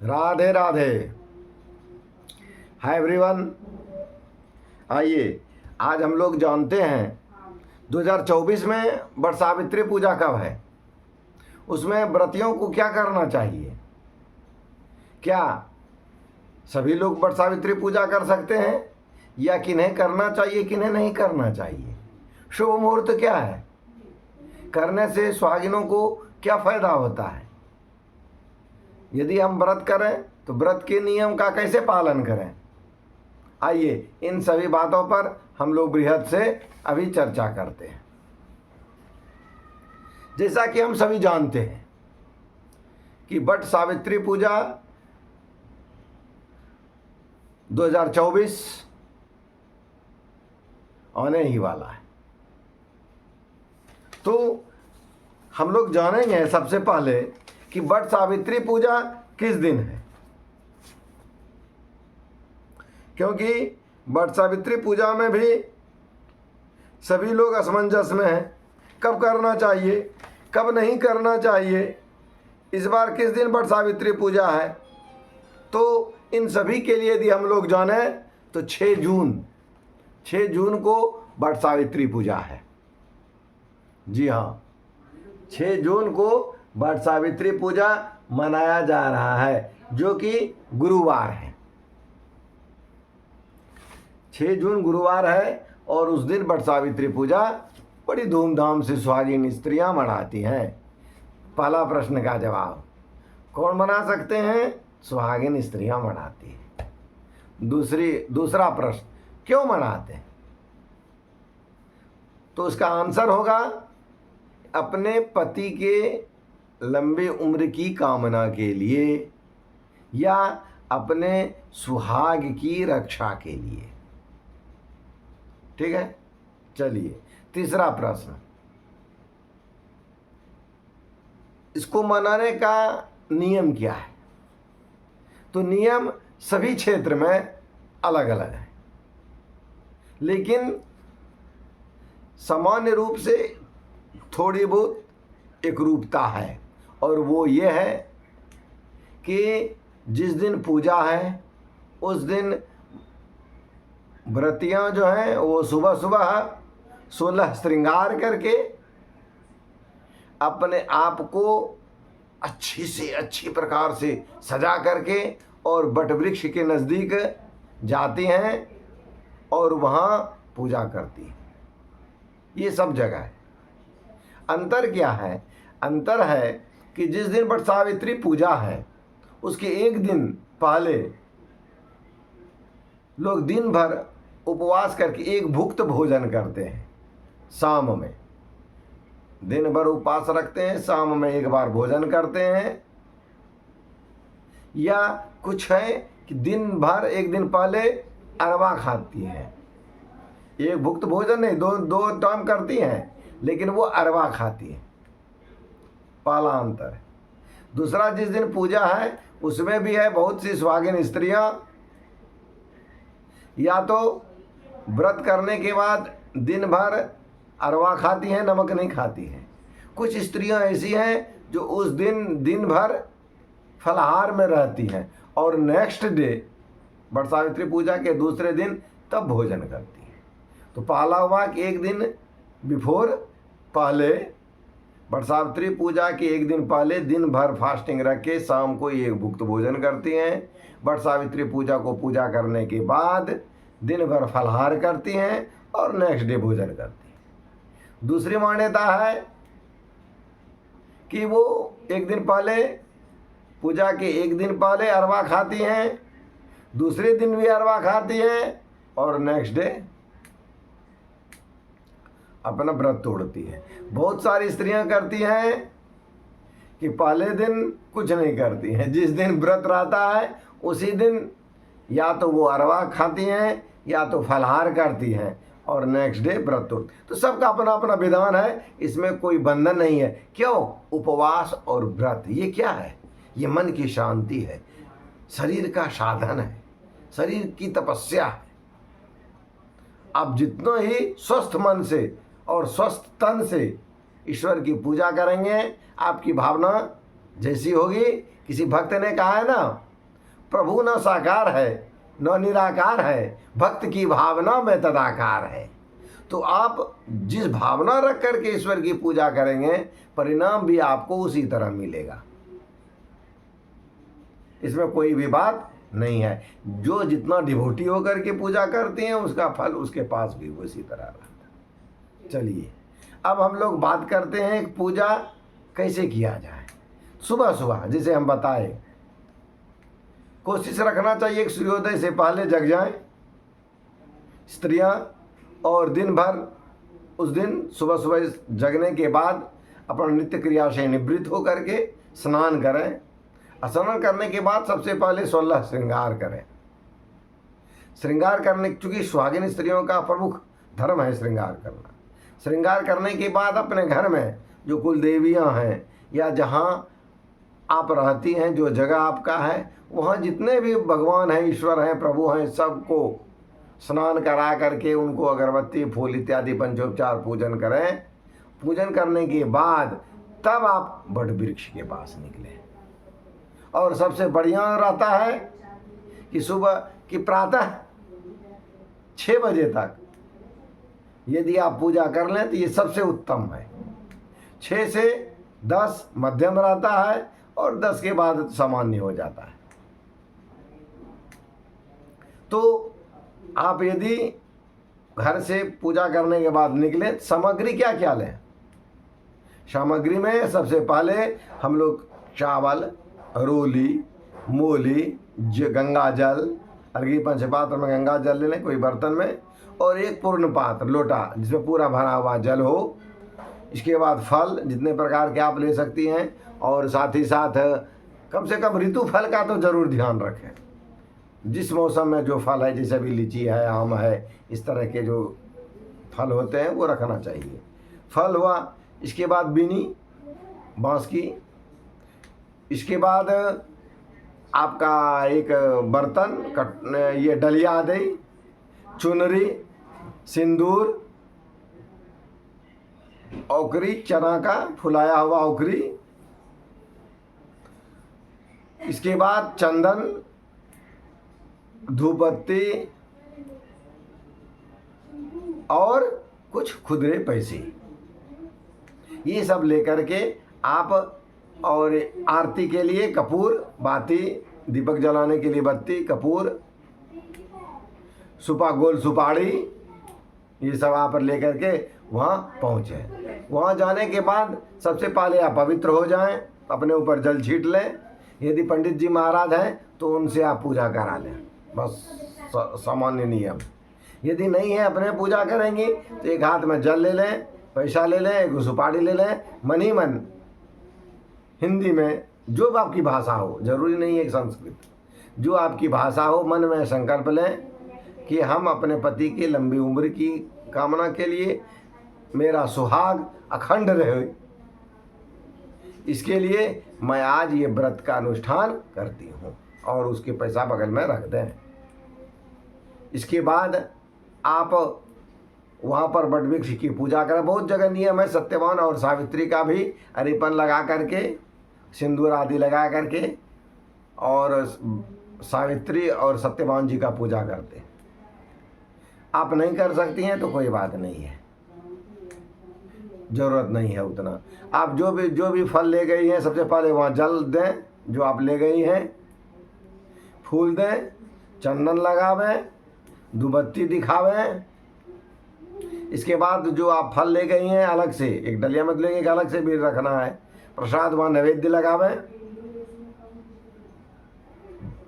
Radhe Radhe. Hi everyone. आइए, आज हम लोग जानते हैं 2024 में वट सावित्री पूजा कब है, उसमें व्रतियों को क्या करना चाहिए। क्या सभी लोग वट सावित्री पूजा कर सकते हैं या किन्हें करना चाहिए, किन्हें नहीं करना चाहिए। शुभ मुहूर्त क्या है, करने से सुहागिनों को क्या फ़ायदा होता है। यदि हम व्रत करें तो व्रत के नियम का कैसे पालन करें। आइए, इन सभी बातों पर हम लोग बृहद से अभी चर्चा करते हैं। जैसा कि हम सभी जानते हैं कि वट सावित्री पूजा 2024 आने ही वाला है, तो हम लोग जानेंगे सबसे पहले कि वट सावित्री पूजा किस दिन है, क्योंकि वट सावित्री पूजा में भी सभी लोग असमंजस में हैं। कब करना चाहिए, कब नहीं करना चाहिए, इस बार किस दिन वट सावित्री पूजा है। तो इन सभी के लिए यदि हम लोग जाने तो 6 जून को वट सावित्री पूजा है। जी हाँ, 6 जून को वट सावित्री पूजा मनाया जा रहा है, जो कि गुरुवार है। 6 जून गुरुवार है और उस दिन वट सावित्री पूजा बड़ी धूमधाम से सुहागिन स्त्रियां मनाती हैं। पहला प्रश्न का जवाब, कौन मना सकते हैं? सुहागिन स्त्रियां मनाती हैं। दूसरा प्रश्न, क्यों मनाते हैं? तो उसका आंसर होगा अपने पति के लंबी उम्र की कामना के लिए या अपने सुहाग की रक्षा के लिए। ठीक है, चलिए तीसरा प्रश्न, इसको मनाने का नियम क्या है। तो नियम सभी क्षेत्र में अलग अलग है, लेकिन सामान्य रूप से थोड़ी बहुत एकरूपता है, और वो ये है कि जिस दिन पूजा है उस दिन व्रतियां जो हैं वो सुबह सुबह 16 श्रृंगार करके अपने आप को अच्छी से अच्छी प्रकार से सजा करके और वट वृक्ष के नज़दीक जाती हैं और वहाँ पूजा करती हैं। ये सब जगह है। अंतर क्या है? अंतर है कि जिस दिन वट सावित्री पूजा है उसके एक दिन पहले लोग दिन भर उपवास करके एक भुक्त भोजन करते हैं। शाम में दिन भर उपवास रखते हैं, शाम में एक बार भोजन करते हैं। या कुछ है कि दिन भर एक दिन पहले अरवा खाती हैं। एक भुक्त भोजन नहीं, दो टाइम करती हैं, लेकिन वो अरवा खाती है। पहला अंतर है। दूसरा, जिस दिन पूजा है उसमें भी है बहुत सी सुहागिन स्त्रियां या तो व्रत करने के बाद दिन भर अरवा खाती हैं, नमक नहीं खाती हैं। कुछ स्त्रियां ऐसी हैं जो उस दिन भर फलाहार में रहती हैं और नेक्स्ट डे वट सावित्री पूजा के दूसरे दिन तब भोजन करती हैं। तो पहला हुआ कि एक दिन बिफोर पहले वट सावित्री पूजा के एक दिन पहले दिन भर फास्टिंग रख के शाम को एक भुक्त भोजन करती हैं। वट सावित्री पूजा को पूजा करने के बाद दिन भर फलाहार करती हैं और नेक्स्ट डे भोजन करती हैं। दूसरी मान्यता है कि वो एक दिन पहले पूजा के एक दिन पहले अरवा खाती हैं, दूसरे दिन भी अरवा खाती हैं और नेक्स्ट डे अपना व्रत तोड़ती है। बहुत सारी स्त्रियां करती हैं कि पहले दिन कुछ नहीं करती हैं, जिस दिन व्रत रहता है उसी दिन या तो वो अरवा खाती हैं या तो फलाहार करती हैं और नेक्स्ट डे व्रत तोड़ती। तो सबका अपना अपना विधान है, इसमें कोई बंधन नहीं है। क्यों? उपवास और व्रत ये क्या है? ये मन की शांति है, शरीर का साधन है, शरीर की तपस्या है। आप जितना ही स्वस्थ मन से और स्वस्थ तन से ईश्वर की पूजा करेंगे, आपकी भावना जैसी होगी किसी भक्त ने कहा है ना, प्रभु न साकार है न निराकार है, भक्त की भावना में तदाकार है। तो आप जिस भावना रख करके ईश्वर की पूजा करेंगे, परिणाम भी आपको उसी तरह मिलेगा। इसमें कोई भी बात नहीं है। जो जितना डिवोटी होकर के पूजा करते हैं, उसका फल उसके पास भी उसी तरह रहता है। चलिए, अब हम लोग बात करते हैं पूजा कैसे किया जाए। सुबह सुबह जिसे हम बताए, कोशिश रखना चाहिए कि सूर्योदय से पहले जग जाएं स्त्रियां, और दिन भर उस दिन सुबह सुबह जगने के बाद अपना नित्य क्रिया से निवृत्त होकर के स्नान करें। स्नान करने के बाद सबसे पहले 16 श्रृंगार करें। श्रृंगार करने, चूँकि सुहागिन स्त्रियों का प्रमुख धर्म है श्रृंगार करना। श्रृंगार करने के बाद अपने घर में जो कुल देवियाँ हैं या जहाँ आप रहती हैं, जो जगह आपका है, वहाँ जितने भी भगवान हैं, ईश्वर हैं, प्रभु हैं, सबको स्नान करा करके उनको अगरबत्ती फूल इत्यादि पंचोपचार पूजन करें। पूजन करने के बाद तब आप वट वृक्ष के पास निकलें। और सबसे बढ़िया रहता है कि सुबह की प्रातः 6 बजे तक यदि आप पूजा कर लें तो ये सबसे उत्तम है। 6 से 10 मध्यम रहता है और 10 के बाद सामान्य हो जाता है। तो आप यदि घर से पूजा करने के बाद निकले, सामग्री क्या क्या लें? सामग्री में सबसे पहले हम लोग चावल, रोली, मोली, गंगा जल, अर्घी पंचपात्र में गंगा जल ले लें कोई बर्तन में, और एक पूर्ण पात्र लोटा जिसमें पूरा भरा हुआ जल हो। इसके बाद फल जितने प्रकार के आप ले सकती हैं, और साथ ही साथ कम से कम ऋतु फल का तो ज़रूर ध्यान रखें। जिस मौसम में जो फल है, जैसे अभी लीची है, आम है, इस तरह के जो फल होते हैं वो रखना चाहिए। फल हुआ, इसके बाद बीनी बाँस की, इसके बाद आपका एक बर्तन ये डलिया दे, चुनरी, सिंदूर, औकरी, चना का फुलाया हुआ औकरी, इसके बाद चंदन, धूपबत्ती और कुछ खुदरे पैसे, ये सब लेकर के आप, और आरती के लिए कपूर, बाती, दीपक जलाने के लिए बत्ती, कपूर, गोल सुपारी, ये सब आप लेकर के वहाँ पहुँचे। वहाँ जाने के बाद सबसे पहले आप पवित्र हो जाएं, अपने ऊपर जल छीट लें। यदि पंडित जी महाराज हैं तो उनसे आप पूजा करा लें, बस सामान्य नियम। यदि नहीं है, अपने पूजा करेंगी तो एक हाथ में जल ले लें, पैसा ले लें, एक सुपारी ले लें, मन ही मन हिंदी में जो आपकी भाषा हो, जरूरी नहीं है संस्कृत, जो आपकी भाषा हो, मन में संकल्प लें कि हम अपने पति की लंबी उम्र की कामना के लिए, मेरा सुहाग अखंड रहे, इसके लिए मैं आज ये व्रत का अनुष्ठान करती हूँ, और उसके पैसा बगल में रख दें। इसके बाद आप वहाँ पर वट वृक्ष की पूजा करें। बहुत जगह नियम है, सत्यवान और सावित्री का भी अरिपन लगा करके, सिंदूर आदि लगा करके, और सावित्री और सत्यवान जी का पूजा करते। आप नहीं कर सकती हैं तो कोई बात नहीं है, ज़रूरत नहीं है उतना। आप जो भी फल ले गई हैं, सबसे पहले वहाँ जल दें जो आप ले गई हैं, फूल दें, चंदन लगावें, धूपबत्ती दिखावें। इसके बाद जो आप फल ले गई हैं अलग से, एक डलिया में लेंगे, एक अलग से भी रखना है, प्रसाद वहाँ नैवेद्य लगावें।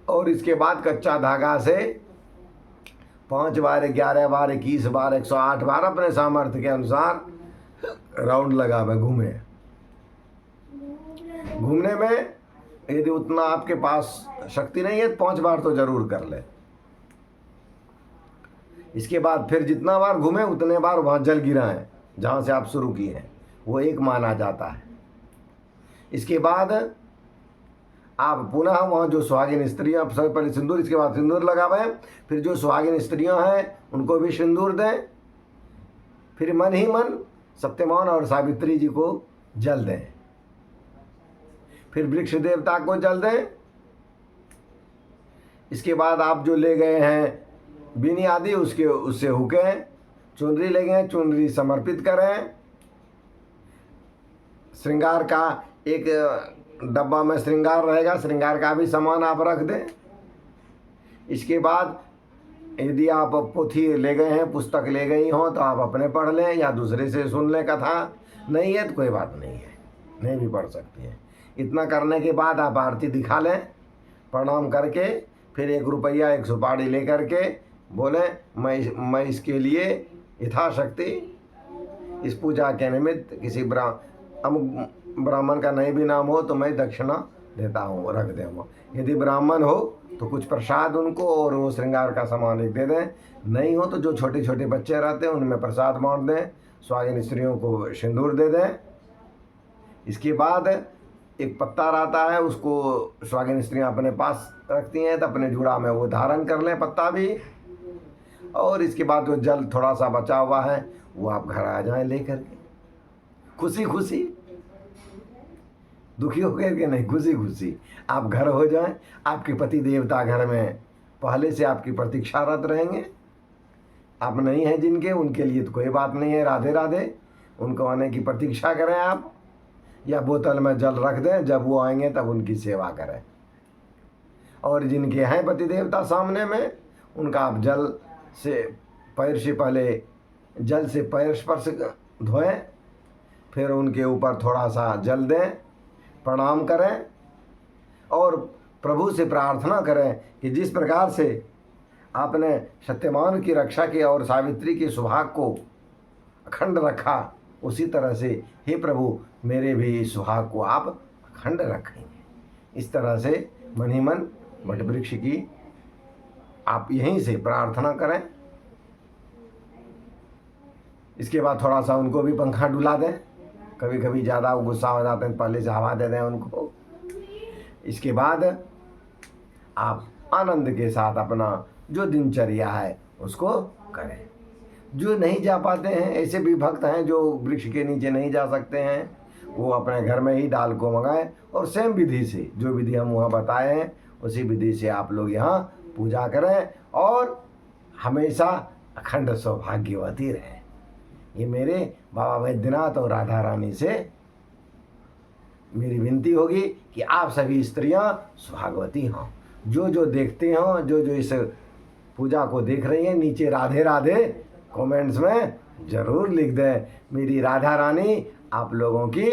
और इसके बाद कच्चा धागा से 5 बार, 11 बार, 21 बार, 108 बार अपने सामर्थ्य के अनुसार राउंड लगावे। घूमने में यदि उतना आपके पास शक्ति नहीं है, 5 बार तो जरूर कर ले। इसके बाद फिर जितना बार घूमे उतने बार वहाँ जल गिराएं जहाँ से आप शुरू किए हैं, वो एक माना जाता है। इसके बाद आप पुनः वहाँ जो सुहागिन स्त्रियाँ, सबसे पहले सिंदूर, इसके बाद सिंदूर लगावें, फिर जो सुहागिन स्त्रियाँ हैं उनको भी सिंदूर दें, फिर मन ही मन सत्यवान और सावित्री जी को जल दें। फिर वृक्ष देवता को जल दें। इसके बाद आप जो ले गए हैं बीनी आदि उससे हुकें, चुनरी ले गए चुनरी समर्पित करें। श्रृंगार का एक डब्बा में श्रृंगार रहेगा, श्रृंगार का भी सामान आप रख दें। इसके बाद यदि आप पोथी ले गए हैं, पुस्तक ले गई हो तो आप अपने पढ़ लें या दूसरे से सुन लें कथा। नहीं है तो कोई बात नहीं है, नहीं भी पढ़ सकती हैं। इतना करने के बाद आप आरती दिखा लें, प्रणाम करके फिर 1 रुपया 1 सुपारी ले करके बोलें मैं इसके लिए यथाशक्ति इस पूजा के निमित्त किसी ब्राह्मण का नहीं भी नाम हो तो मैं दक्षिणा देता हूँ, रख दें। यदि ब्राह्मण हो तो कुछ प्रसाद उनको और वो श्रृंगार का सामान एक दे दें। नहीं हो तो जो छोटे छोटे बच्चे रहते हैं उनमें प्रसाद बांट दें, सुहागिन स्त्रियों को सिंदूर दे दें। इसके बाद एक पत्ता रहता है, उसको सुहागिन स्त्रियाँ अपने पास रखती हैं तो अपने जुड़ा में वो धारण कर लें पत्ता भी। और इसके बाद जो जल थोड़ा सा बचा हुआ है वो आप घर आ जाएं लेकर के, खुशी खुशी, दुखी होकर के नहीं, खुशी खुशी आप घर हो जाएं। आपके पति देवता घर में पहले से आपकी प्रतीक्षारत रहेंगे। आप नहीं हैं जिनके, उनके लिए तो कोई बात नहीं है, राधे राधे। उनको आने की प्रतीक्षा करें आप, या बोतल में जल रख दें, जब वो आएंगे तब उनकी सेवा करें। और जिनके हैं पति देवता सामने में, उनका आप जल से पैर से पहले जल से पैर स्पर्श धोएं, फिर उनके ऊपर थोड़ा सा जल दें, प्रणाम करें और प्रभु से प्रार्थना करें कि जिस प्रकार से आपने सत्यवान की रक्षा की और सावित्री के सुहाग को अखंड रखा, उसी तरह से हे प्रभु मेरे भी सुहाग को आप अखंड रखेंगे। इस तरह से मन ही मन वटवृक्ष की आप यहीं से प्रार्थना करें। इसके बाद थोड़ा सा उनको भी पंखा डुला दें, कभी कभी ज़्यादा वो गुस्सा हो जाते हैं, पहले से हवा दे दें उनको। इसके बाद आप आनंद के साथ अपना जो दिनचर्या है उसको करें। जो नहीं जा पाते हैं, ऐसे भी भक्त हैं जो वृक्ष के नीचे नहीं जा सकते हैं, वो अपने घर में ही डाल को मंगाएं और सेम विधि से, जो विधि हम वहाँ बताए हैं उसी विधि से आप लोग यहाँ पूजा करें और हमेशा अखंड सौभाग्यवती रहें। ये मेरे बाबा वैद्यनाथ और राधा रानी से मेरी विनती होगी कि आप सभी स्त्रियां सुहागवती हों। जो जो देखते हों, जो जो इस पूजा को देख रही हैं, नीचे राधे राधे कमेंट्स में ज़रूर लिख दें। मेरी राधा रानी आप लोगों की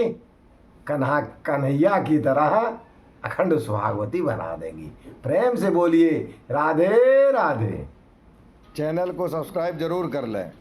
कन्हैया की तरह अखंड सुहागवती बना देंगी। प्रेम से बोलिए राधे राधे। चैनल को सब्सक्राइब जरूर कर लें।